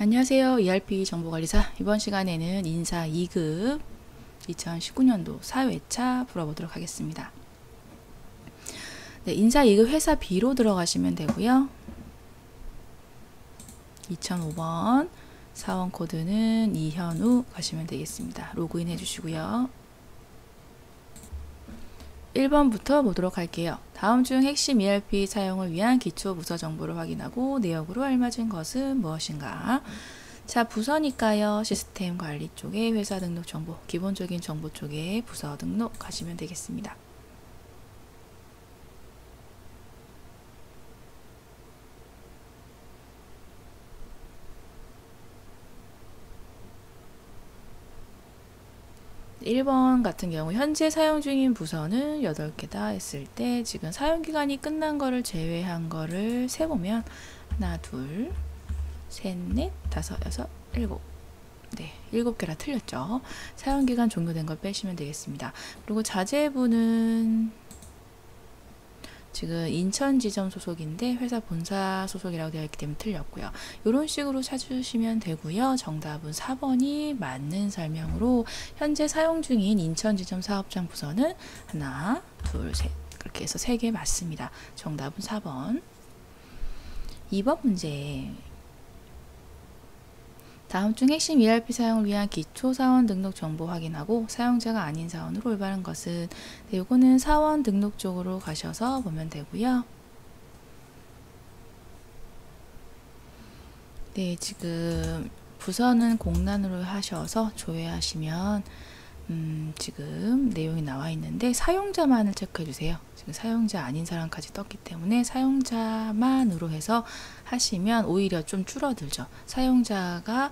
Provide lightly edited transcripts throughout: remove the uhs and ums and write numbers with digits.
안녕하세요. ERP 정보관리사. 이번 시간에는 인사 2급 2019년도 4회차 풀어보도록 하겠습니다. 네, 인사 2급 회사 B로 들어가시면 되고요. 2005번 사원 코드는 이현우 가시면 되겠습니다. 로그인 해주시고요. 1번부터 보도록 할게요. 다음 중 핵심 ERP 사용을 위한 기초 부서 정보를 확인하고 내역으로 알맞은 것은 무엇인가? 자, 부서니까요. 시스템 관리 쪽에 회사 등록 정보, 기본적인 정보 쪽에 부서 등록 가시면 되겠습니다. 일 번 같은 경우 현재 사용 중인 부서는 8개다 했을 때 지금 사용기간이 끝난 거를 제외한 거를 세보면 하나, 둘, 셋, 넷, 다섯, 여섯, 일곱. 네, 7개라 틀렸죠. 사용기간 종료된 걸 빼시면 되겠습니다. 그리고 자재부는 지금 인천지점 소속인데 회사 본사 소속이라고 되어 있기 때문에 틀렸고요. 이런 식으로 찾으시면 되고요. 정답은 4번이 맞는 설명으로 현재 사용 중인 인천지점 사업장 부서는 하나, 둘, 셋 그렇게 해서 3개 맞습니다. 정답은 4번. 2번 문제. 다음 중 핵심 ERP 사용을 위한 기초 사원 등록 정보 확인하고 사용자가 아닌 사원으로 올바른 것은 네, 요거는 사원 등록 쪽으로 가셔서 보면 되고요. 네, 지금 부서는 공란으로 하셔서 조회하시면 지금 내용이 나와 있는데 사용자만을 체크해 주세요. 지금 사용자 아닌 사람까지 떴기 때문에 사용자만으로 해서 하시면 오히려 좀 줄어들죠. 사용자가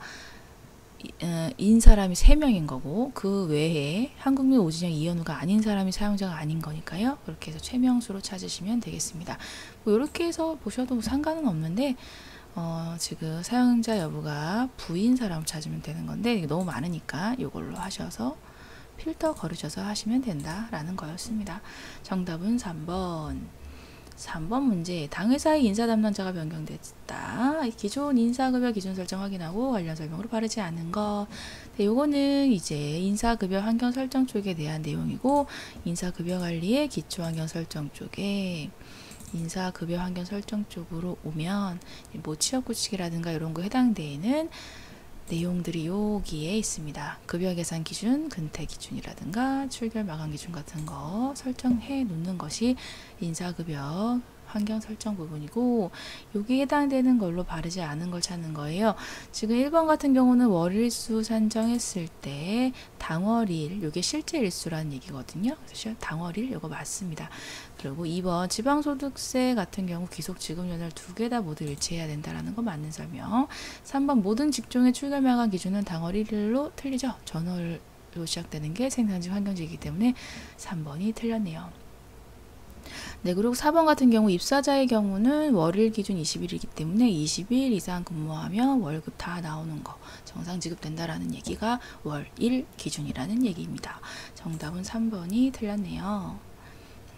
인 사람이 3명인 거고 그 외에 한국민 오진영 이현우가 아닌 사람이 사용자가 아닌 거니까요. 그렇게 해서 최명수로 찾으시면 되겠습니다. 뭐 이렇게 해서 보셔도 상관은 없는데 지금 사용자 여부가 부인 사람 찾으면 되는 건데 이게 너무 많으니까 이걸로 하셔서 필터 거르셔서 하시면 된다라는 거였습니다. 정답은 3번. 3번 문제. 당회사의 인사 담당자가 변경됐다. 기존 인사급여 기준 설정 확인하고 관련 설명으로 바르지 않은 것. 네, 요거는 이제 인사급여 환경 설정 쪽에 대한 내용이고 인사급여 관리의 기초 환경 설정 쪽에 인사급여 환경 설정 쪽으로 오면 뭐 취업구칙이라든가 이런 거 해당되는 내용들이 여기에 있습니다. 급여 계산 기준, 근태 기준이라든가 출결 마감 기준 같은 거 설정해 놓는 것이 인사급여 환경 설정 부분이고 여기에 해당되는 걸로 바르지 않은 걸 찾는 거예요. 지금 1번 같은 경우는 월일수 산정했을 때 당월일, 이게 실제 일수라는 얘기거든요. 그래서 당월일 이거 맞습니다. 그리고 2번 지방소득세 같은 경우 귀속지급연을 2개 다 모두 일치해야 된다라는 거 맞는 설명. 3번 모든 직종의 출결 마감 기준은 당월 1일로 틀리죠. 전월로 시작되는 게 생산직 환경직이기 때문에 3번이 틀렸네요. 네, 그리고 4번 같은 경우 입사자의 경우는 월일 기준 20일이기 때문에 20일 이상 근무하면 월급 다 나오는 거 정상 지급된다라는 얘기가 월일 기준이라는 얘기입니다. 정답은 3번이 틀렸네요.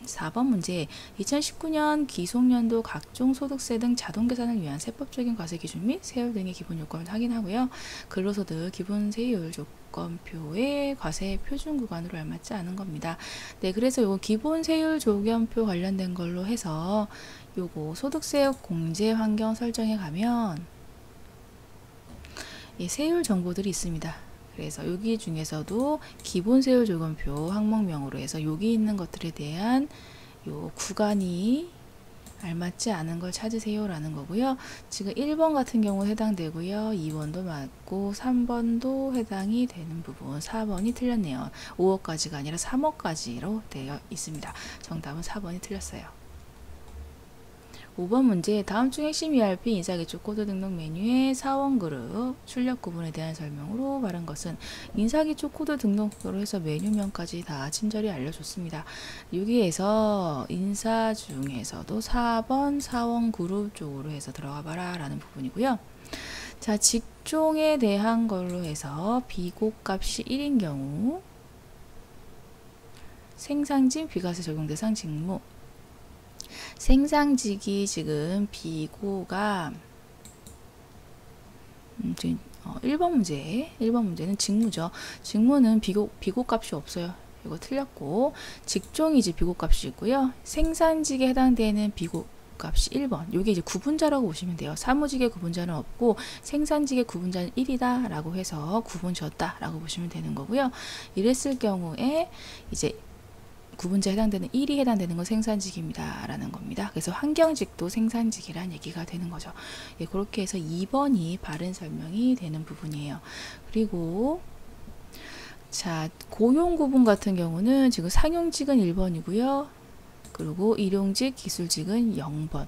4번 문제. 2019년 기속년도 각종 소득세 등 자동 계산을 위한 세법적인 과세 기준 및 세율 등의 기본 요건을 확인하고요. 근로소득 기본 세율 조건표의 과세 표준 구간으로 알맞지 않은 겁니다. 네, 그래서 요거 기본 세율 조건표 관련된 걸로 해서 요거 소득세 공제 환경 설정에 가면 예, 세율 정보들이 있습니다. 그래서 여기 중에서도 기본 세율 조건표 항목명으로 해서 여기 있는 것들에 대한 요 구간이 알맞지 않은 걸 찾으세요 라는 거고요. 지금 1번 같은 경우 해당되고요. 2번도 맞고 3번도 해당이 되는 부분. 4번이 틀렸네요. 5억까지가 아니라 3억까지로 되어 있습니다. 정답은 4번이 틀렸어요. 5번 문제. 다음 중 핵심 ERP 인사기초 코드 등록 메뉴의 사원그룹 출력 구분에 대한 설명으로 바른 것은 인사기초 코드 등록으로 해서 메뉴명까지 다 친절히 알려줬습니다. 여기에서 인사 중에서도 4번 사원그룹 쪽으로 해서 들어가 봐라 라는 부분이고요. 자, 직종에 대한 걸로 해서 비고값이 1인 경우 생산직 비과세 적용 대상 직무 생산직이 지금 비고가 지금 1번 문제는 직무죠. 직무는 비고값이 없어요. 이거 틀렸고, 직종이지 비고값이고요. 생산직에 해당되는 비고값이 1번. 이게 이제 구분자라고 보시면 돼요. 사무직의 구분자는 없고 생산직의 구분자는 1이다 라고 해서 구분 지었다 라고 보시면 되는 거고요. 이랬을 경우에 이제 구분자에 해당되는 1이 해당되는 건 생산직입니다 라는 겁니다. 그래서 환경직도 생산직이란 얘기가 되는 거죠. 예, 그렇게 해서 2번이 바른 설명이 되는 부분이에요. 그리고 자, 고용 구분 같은 경우는 지금 상용직은 1번이고요. 그리고 일용직, 기술직은 0번.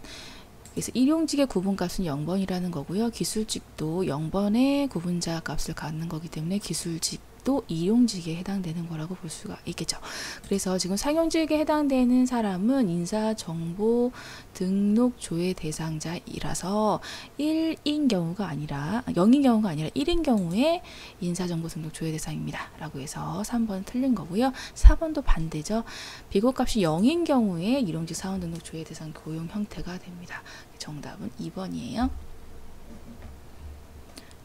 그래서 일용직의 구분값은 0번이라는 거고요. 기술직도 0번의 구분자 값을 갖는 거기 때문에 기술직도 일용직에 해당되는 거라고 볼 수가 있겠죠. 그래서 지금 상용직에 해당되는 사람은 인사정보 등록 조회 대상자이라서 1인 경우가 아니라 0인 경우가 아니라 1인 경우에 인사정보 등록 조회 대상입니다 라고 해서 3번 틀린 거고요. 4번도 반대죠. 비고값이 0인 경우에 일용직 사원 등록 조회 대상 고용 형태가 됩니다. 정답은 2번이에요.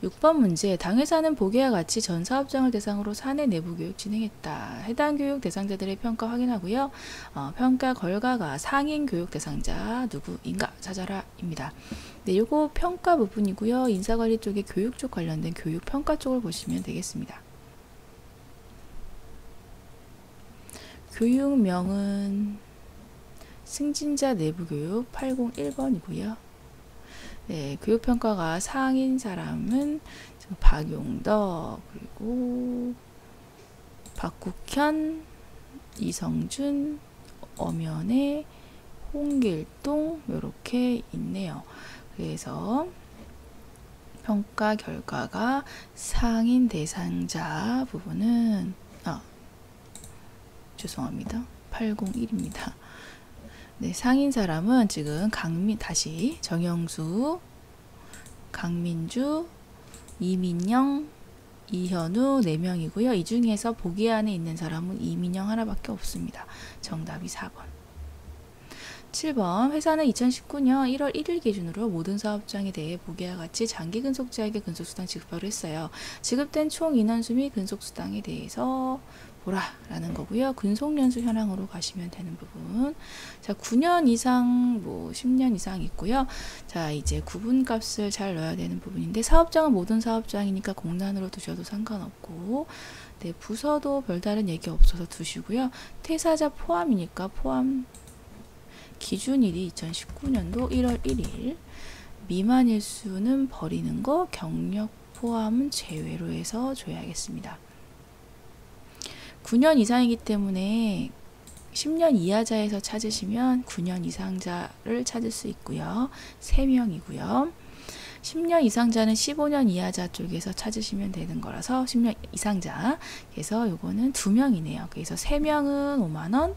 6번 문제, 당회사는 보기와 같이 전 사업장을 대상으로 사내 내부 교육 진행했다. 해당 교육 대상자들의 평가 확인하고요. 평가 결과가 상인 교육 대상자 누구인가 찾아라 입니다. 네, 요거 평가 부분이고요. 인사관리 쪽에 교육 쪽 관련된 교육 평가 쪽을 보시면 되겠습니다. 교육명은 승진자 내부교육 801번이고요. 네, 교육평가가 상인 사람은 박용덕, 그리고 박국현, 이성준, 엄연애, 홍길동 이렇게 있네요. 그래서 평가 결과가 상인 대상자 부분은 죄송합니다. 801입니다. 네, 상인 사람은 지금 다시 정영수, 강민주, 이민영, 이현우 4명이고요. 이 중에서 보기 안에 있는 사람은 이민영 하나밖에 없습니다. 정답이 4번. 7번, 회사는 2019년 1월 1일 기준으로 모든 사업장에 대해 보기와 같이 장기 근속자에게 근속수당 지급하기로 했어요. 지급된 총 인원수 및 근속수당에 대해서 보라 라는 거고요. 근속연수 현황으로 가시면 되는 부분. 자, 9년 이상, 10년 이상 있고요. 자, 이제 구분값을 잘 넣어야 되는 부분인데, 사업장은 모든 사업장이니까 공란으로 두셔도 상관없고, 네, 부서도 별다른 얘기 없어서 두시고요. 퇴사자 포함이니까 포함 기준일이 2019년도 1월 1일, 미만일 수는 버리는 거, 경력 포함은 제외로 해서 줘야겠습니다. 9년 이상이기 때문에 10년 이하자에서 찾으시면 9년 이상자를 찾을 수 있고요. 3명이고요. 10년 이상자는 15년 이하자 쪽에서 찾으시면 되는 거라서 10년 이상자. 그래서 요거는 2명이네요. 그래서 3명은 5만원,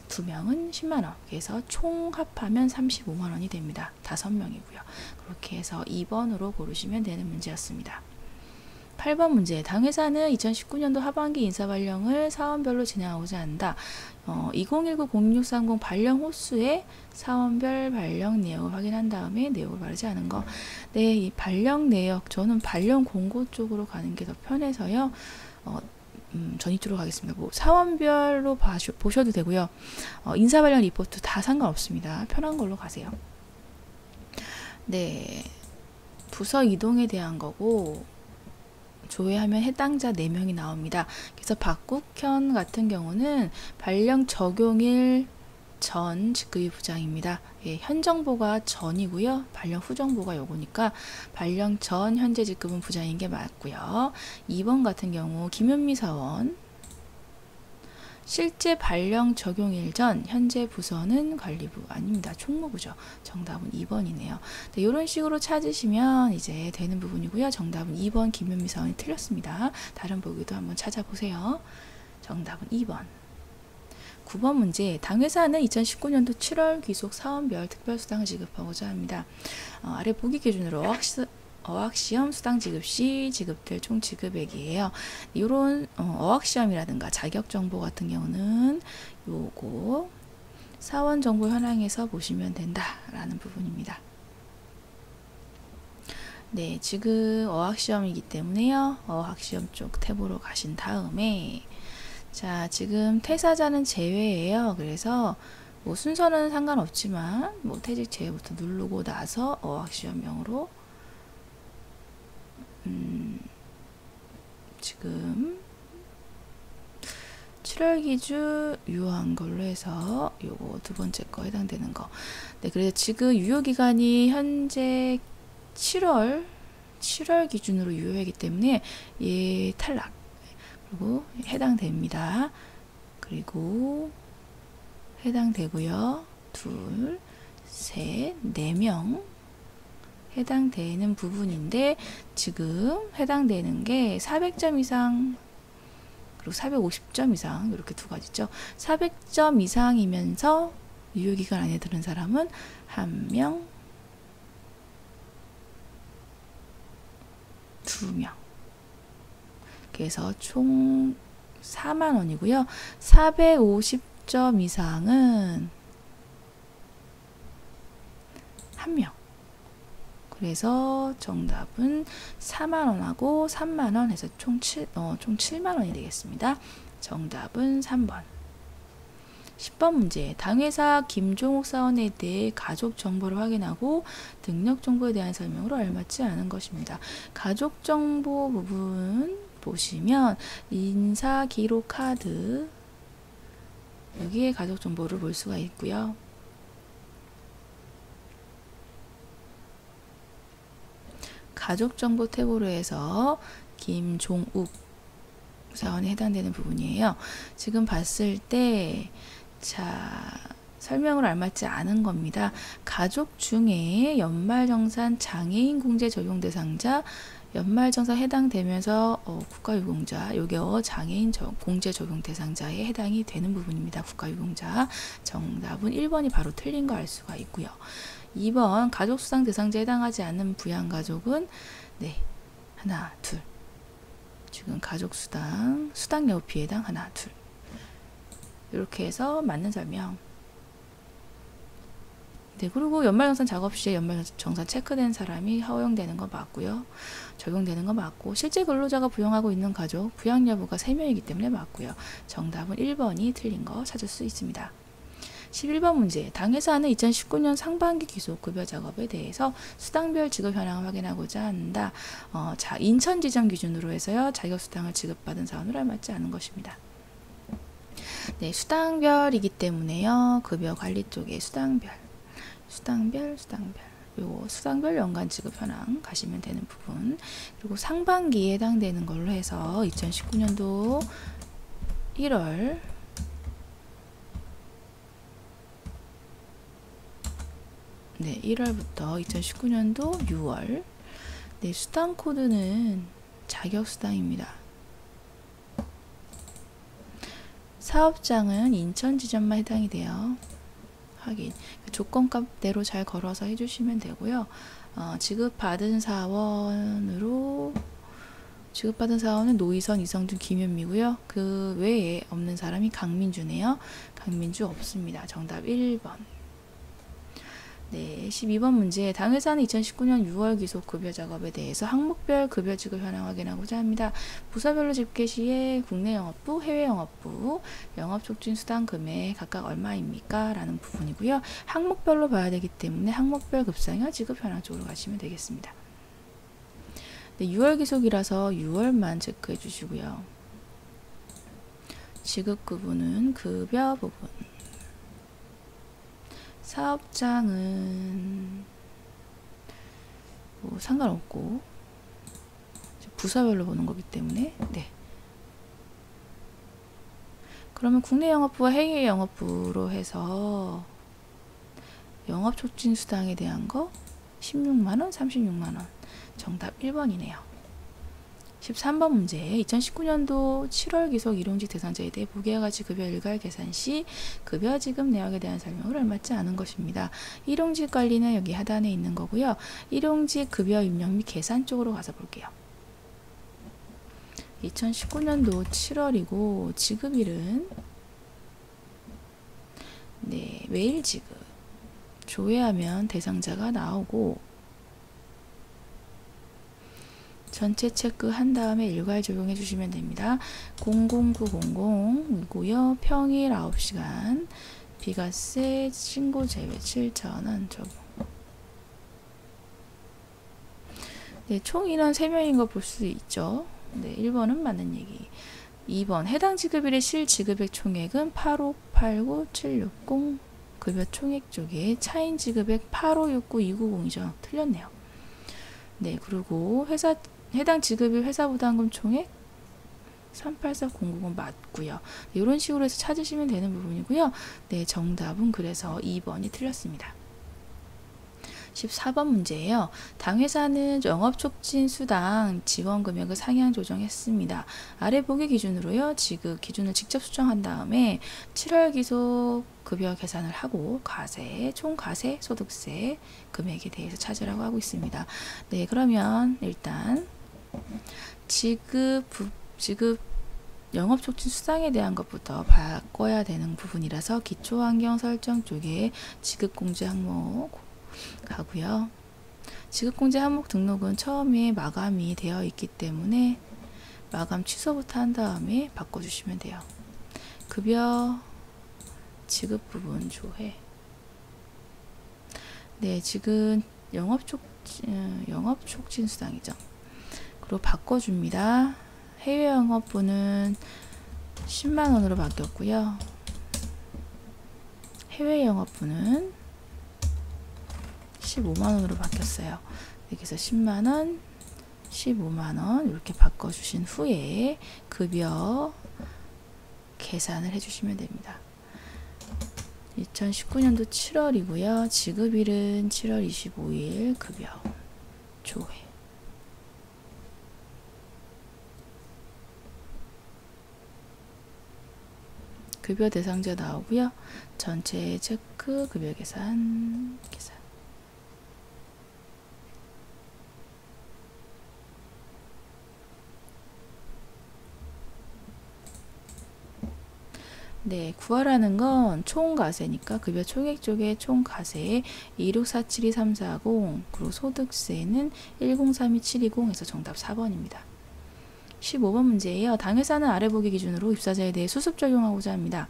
2명은 10만원. 그래서 총 합하면 35만원이 됩니다. 5명이고요. 그렇게 해서 2번으로 고르시면 되는 문제였습니다. 8번 문제, 당회사는 2019년도 하반기 인사 발령을 사원별로 진행하고자 한다. 2019-0630 발령 호수의 사원별 발령 내역을 확인한 다음에 내역을 바르지 않은 거. 네, 이 발령 내역, 저는 발령 공고 쪽으로 가는 게 더 편해서요. 전 이쪽으로 가겠습니다. 사원별로 보셔도 되고요. 인사 발령 리포트 다 상관없습니다. 편한 걸로 가세요. 네, 부서 이동에 대한 거고, 조회하면 해당자 4명이 나옵니다. 그래서 박국현 같은 경우는 발령 적용일 전 직급이 부장입니다. 예, 현 정보가 전이고요. 발령 후 정보가 요거니까 발령 전 현재 직급은 부장인 게 맞고요. 2번 같은 경우 김현미 사원, 실제 발령 적용일 전 현재 부서는 관리부 아닙니다. 총무부죠. 정답은 2번이네요. 네, 이런 식으로 찾으시면 이제 되는 부분이고요. 정답은 2번 김현미 사원이 틀렸습니다. 다른 보기도 한번 찾아보세요. 정답은 2번. 9번 문제, 당회사는 2019년도 7월 귀속 사원별 특별수당을 지급하고자 합니다. 아래 보기 기준으로 어학시험 수당 지급 시 지급될 총 지급액이에요. 이런 어학시험이라든가 자격정보 같은 경우는 요거 사원정보 현황에서 보시면 된다라는 부분입니다. 네, 지금 어학시험이기 때문에요. 어학시험 쪽 탭으로 가신 다음에 자, 지금 퇴사자는 제외예요. 그래서 뭐 순서는 상관없지만 뭐 퇴직 제외부터 누르고 나서 어학시험명으로 지금 7월 기준 유효한 걸로 해서 요거 두 번째 거 해당되는 거. 네, 그래서 지금 유효 기간이 현재 7월 기준으로 유효하기 때문에 얘 탈락. 그리고 해당됩니다. 그리고 해당되고요. 둘, 셋, 4명 해당되는 부분인데 지금 해당되는 게 400점 이상 그리고 450점 이상 이렇게 두 가지죠. 400점 이상이면서 유효기간 안에 드는 사람은 1명, 2명. 그래서 총 4만원이고요. 450점 이상은 1명. 그래서 정답은 4만원하고 3만원 해서 총 7만원이 되겠습니다. 정답은 3번. 10번 문제. 당회사 김종욱 사원에 대해 가족 정보를 확인하고 등록 정보에 대한 설명으로 알맞지 않은 것입니다. 가족 정보 부분 보시면 인사 기록 카드 여기에 가족 정보를 볼 수가 있고요. 가족 정보 탭으로 해서 김종욱 사원에 해당되는 부분이에요. 지금 봤을 때 자, 설명을 알맞지 않은 겁니다. 가족 중에 연말정산 장애인 공제 적용 대상자 연말정산 해당되면서 국가유공자 요게 장애인 공제 적용 대상자에 해당이 되는 부분입니다. 국가유공자 정답은 1번이 바로 틀린 거 알 수가 있고요. 2번 가족수당 대상자에 해당하지 않는 부양가족은 네 하나 둘 지금 가족수당 수당여피에 해당 하나 둘 이렇게 해서 맞는 설명. 네, 그리고 연말정산 작업 시에 연말정산 체크된 사람이 허용되는 거 맞고요. 적용되는 거 맞고 실제 근로자가 부양하고 있는 가족 부양 여부가 3명이기 때문에 맞고요. 정답은 1번이 틀린 거 찾을 수 있습니다. 11번 문제. 당회사는 2019년 상반기 기소급여 작업에 대해서 수당별 지급 현황을 확인하고자 한다. 자, 인천지점 기준으로 해서요. 자격수당을 지급받은 사원으로 알맞지 않은 것입니다. 네, 수당별이기 때문에요. 급여 관리 쪽에 수당별. 요 수당별 연간 지급 현황 가시면 되는 부분. 그리고 상반기에 해당되는 걸로 해서 2019년도 1월 네, 1월부터 2019년도 6월 네, 수당 코드는 자격수당입니다. 사업장은 인천지점만 해당이 돼요. 확인. 조건값대로 잘 걸어서 해주시면 되고요. 지급받은 사원은 노희선, 이성준, 김현미고요. 그 외에 없는 사람이 강민주네요. 강민주 없습니다. 정답 1번. 네, 12번 문제. 당회사는 2019년 6월 기소 급여 작업에 대해서 항목별 급여 지급 현황 확인하고자 합니다. 부서별로 집계 시에 국내 영업부, 해외 영업부, 영업촉진 수당 금액 각각 얼마입니까? 라는 부분이고요. 항목별로 봐야 되기 때문에 항목별 급상여 지급 현황 쪽으로 가시면 되겠습니다. 네, 6월 기속이라서 6월만 체크해 주시고요. 지급 구분은 급여 부분. 사업장은 뭐 상관없고 부서별로 보는 거기 때문에 네. 그러면 국내 영업부와 해외 영업부로 해서 영업촉진 수당에 대한 거 16만원, 36만원 정답 1번이네요. 13번 문제. 2019년도 7월 기속 일용직 대상자에 대해 부계가치 급여 일괄 계산 시 급여 지급 내역에 대한 설명을 알맞지 않은 것입니다. 일용직 관리는 여기 하단에 있는 거고요. 일용직 급여 입력 및 계산 쪽으로 가서 볼게요. 2019년도 7월이고 지급일은 네, 매일 지급. 조회하면 대상자가 나오고 전체 체크한 다음에 일괄 적용해 주시면 됩니다. 00900이고요. 평일 9시간, 비과세 신고 제외 7,000원 적용. 네, 총 인원 3명인 거 볼 수 있죠. 네, 1번은 맞는 얘기. 2번 해당 지급일의 실지급액 총액은 8589760 급여 총액 쪽에 차인 지급액 8569290이죠. 틀렸네요. 네, 그리고 해당 지급일 회사부담금 총액 384090 맞고요. 네, 이런 식으로 해서 찾으시면 되는 부분이고요. 네, 정답은 그래서 2번이 틀렸습니다. 14번 문제예요. 당 회사는 영업촉진수당 지원금액을 상향 조정했습니다. 아래 보기 기준으로요. 지급 기준을 직접 수정한 다음에 7월 기속 급여 계산을 하고 총 과세, 소득세 금액에 대해서 찾으라고 하고 있습니다. 네, 그러면 일단 지급 영업촉진수당에 대한 것부터 바꿔야 되는 부분이라서 기초환경 설정 쪽에 지급공제 항목 가고요. 지급공제 항목 등록은 처음에 마감이 되어 있기 때문에 마감 취소부터 한 다음에 바꿔주시면 돼요. 급여 지급 부분 조회. 네, 지금 영업촉진수당이죠. 그리고 바꿔줍니다. 해외 영업부는 10만원으로 바뀌었고요. 해외 영업부는 15만원으로 바뀌었어요. 여기서 10만원, 15만원 이렇게 바꿔주신 후에 급여 계산을 해주시면 됩니다. 2019년도 7월이고요. 지급일은 7월 25일 급여 조회. 급여 대상자 나오고요. 전체 체크 급여 계산. 네, 구하라는 건 총과세니까 급여 총액 쪽에 총과세 264723440 그리고 소득세는 1032,720에서 정답 4번입니다. 15번 문제예요. 당회사는 아래 보기 기준으로 입사자에 대해 수습 적용하고자 합니다.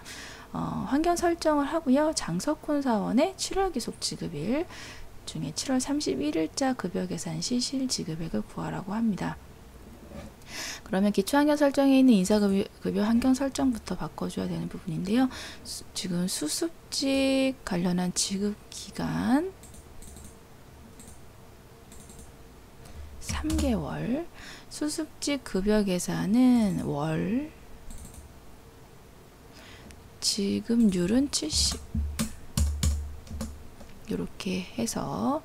환경 설정을 하고요. 장석훈 사원의 7월 기속 지급일 중에 7월 31일자 급여 계산 시 실지급액을 구하라고 합니다. 그러면 기초환경 설정에 있는 인사급여 환경 설정부터 바꿔줘야 되는 부분인데요. 지금 수습직 관련한 지급기간 3개월, 수습직 급여 계산은 월, 지급률은 70 이렇게 해서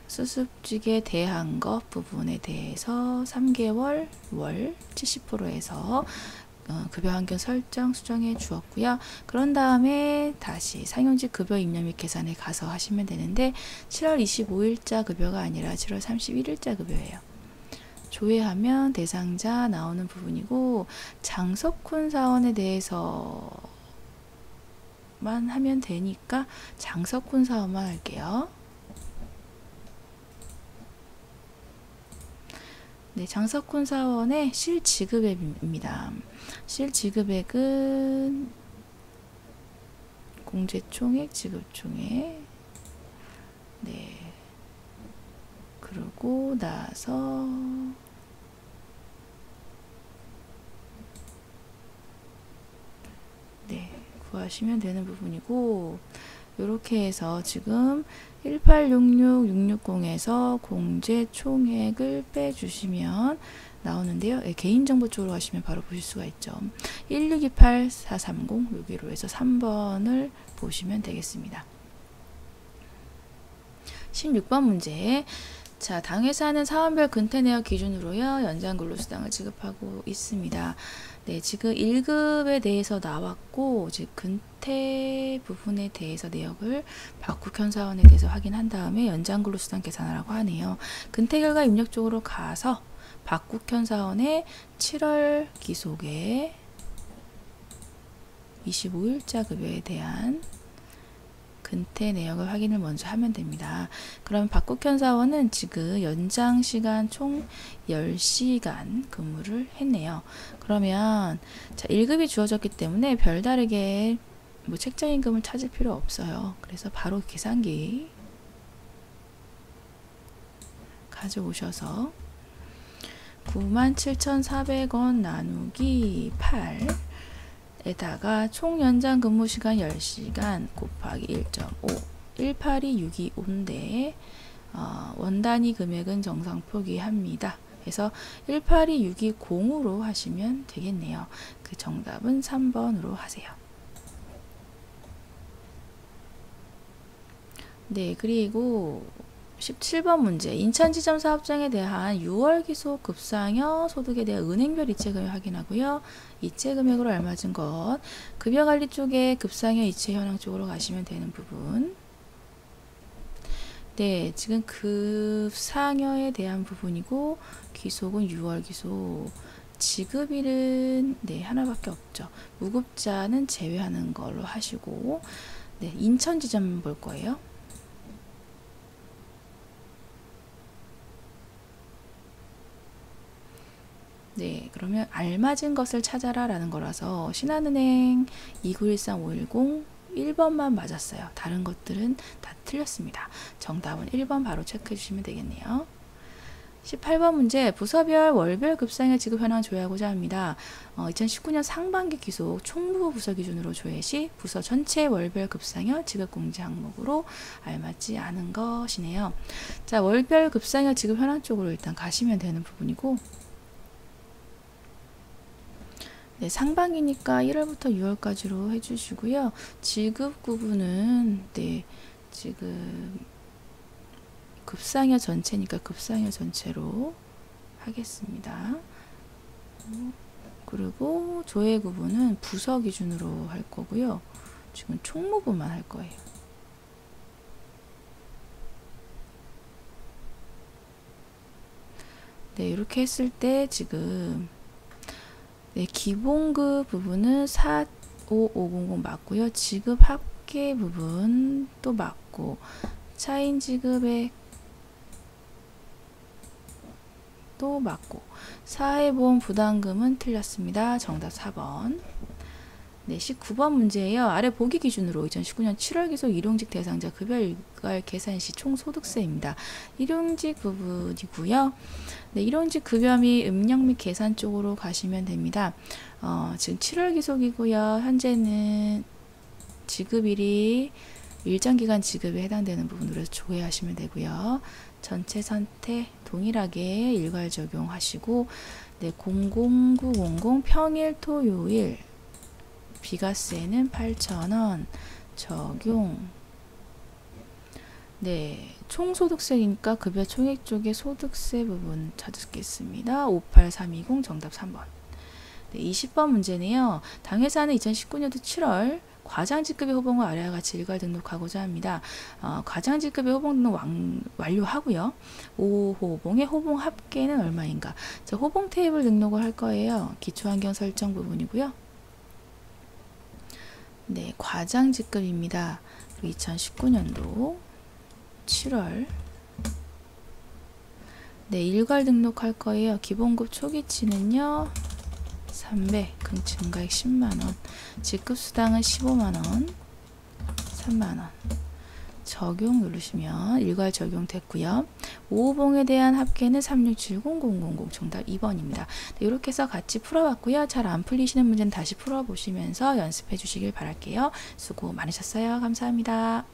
수습직에 대한 것 부분에 대해서 3개월 월 70%에서 급여 환경 설정 수정해 주었고요. 그런 다음에 다시 상용직 급여 입력 및 계산에 가서 하시면 되는데 7월 25일자 급여가 아니라 7월 31일자 급여예요. 조회하면 대상자 나오는 부분이고 장석훈 사원에 대해서만 하면 되니까 장석훈 사원만 할게요. 네, 장석훈 사원의 실지급액입니다. 실지급액은 공제총액, 지급총액. 네. 그러고 나서 네, 구하시면 되는 부분이고 이렇게 해서 지금 1866660에서 공제 총액을 빼주시면 나오는데요. 네, 개인정보 쪽으로 가시면 바로 보실 수가 있죠. 1628430 여기로 해서 3번을 보시면 되겠습니다. 16번 문제. 자, 당회사는 사원별 근태 내역 기준으로요. 연장 근로수당을 지급하고 있습니다. 네, 지금 1급에 대해서 나왔고 즉 근태 부분에 대해서 내역을 박국현 사원에 대해서 확인한 다음에 연장 근로수당 계산하라고 하네요. 근태 결과 입력 쪽으로 가서 박국현 사원의 7월 기속에 25일자 급여에 대한 근태 내역을 확인을 먼저 하면 됩니다. 그럼 박국현 사원은 지금 연장 시간 총 10시간 근무를 했네요. 그러면 자, 1급이 주어졌기 때문에 별다르게 뭐 책정 임금을 찾을 필요 없어요. 그래서 바로 계산기 가져오셔서 97,400원 나누기 8 에다가 총 연장 근무 시간 10시간 곱하기 1.5 182625인데 원 단위 금액은 정상 표기합니다. 그래서 182620으로 하시면 되겠네요. 그 정답은 3번으로 하세요. 네, 그리고 17번 문제. 인천지점 사업장에 대한 6월 기소 급상여 소득에 대한 은행별 이체금액 확인하고요. 이체금액으로 알맞은 것. 급여관리 쪽에 급상여 이체 현황 쪽으로 가시면 되는 부분. 네, 지금 급상여에 대한 부분이고 기소금 6월 기소. 지급일은 네, 하나밖에 없죠. 무급자는 제외하는 걸로 하시고 네, 인천지점 볼 거예요. 네, 그러면 알맞은 것을 찾아라 라는 거라서 신한은행 2913510 1번만 맞았어요. 다른 것들은 다 틀렸습니다. 정답은 1번 바로 체크해 주시면 되겠네요. 18번 문제. 부서별 월별 급상여 지급 현황 조회하고자 합니다. 2019년 상반기 기속 총무 부서 기준으로 조회 시 부서 전체 월별 급상여 지급 공지 항목으로 알맞지 않은 것이네요. 자, 월별 급상여 지급 현황 쪽으로 일단 가시면 되는 부분이고 네, 상반기니까 1월부터 6월까지로 해주시고요. 지급 구분은 네, 지금 급상여 전체니까 급상여 전체로 하겠습니다. 그리고 조회 구분은 부서 기준으로 할 거고요. 지금 총무부만 할 거예요. 네, 이렇게 했을 때 지금 네, 기본급 부분은 45500 맞고요. 지급 합계 부분 또 맞고 차인 지급액 또 맞고 사회보험 부담금은 틀렸습니다. 정답 4번. 네, 19번 문제예요. 아래 보기 기준으로 2019년 7월 기속 일용직 대상자 급여 일괄 계산 시 총 소득세입니다. 일용직 부분이고요. 네, 일용직 급여 및 음력 및 계산 쪽으로 가시면 됩니다. 지금 7월 기속이고요. 현재는 지급일이 일정기간 지급에 해당되는 부분으로 조회하시면 되고요. 전체 선택 동일하게 일괄 적용하시고 네, 00900 평일 토요일 비과세는 8,000원 적용. 네, 총소득세니까 급여 총액 쪽에 소득세 부분 찾겠습니다. 58320 정답 3번. 네, 20번 문제네요. 당회사는 2019년도 7월 과장직급의 호봉과 아래와 같이 일괄 등록하고자 합니다. 과장직급의 호봉 등록 완료하고요. 5호봉의 호봉 합계는 얼마인가? 자, 호봉 테이블 등록을 할 거예요. 기초환경 설정 부분이고요. 네, 과장직급입니다. 2019년도 7월 네, 일괄 등록할 거예요. 기본급 초기치는요 300, 증가액 10만원, 직급수당은 15만원, 3만원 적용 누르시면 일괄 적용됐고요. 5호봉에 대한 합계는 3670000 정답 2번입니다. 네, 이렇게 해서 같이 풀어봤고요. 잘 안 풀리시는 문제는 다시 풀어보시면서 연습해 주시길 바랄게요. 수고 많으셨어요. 감사합니다.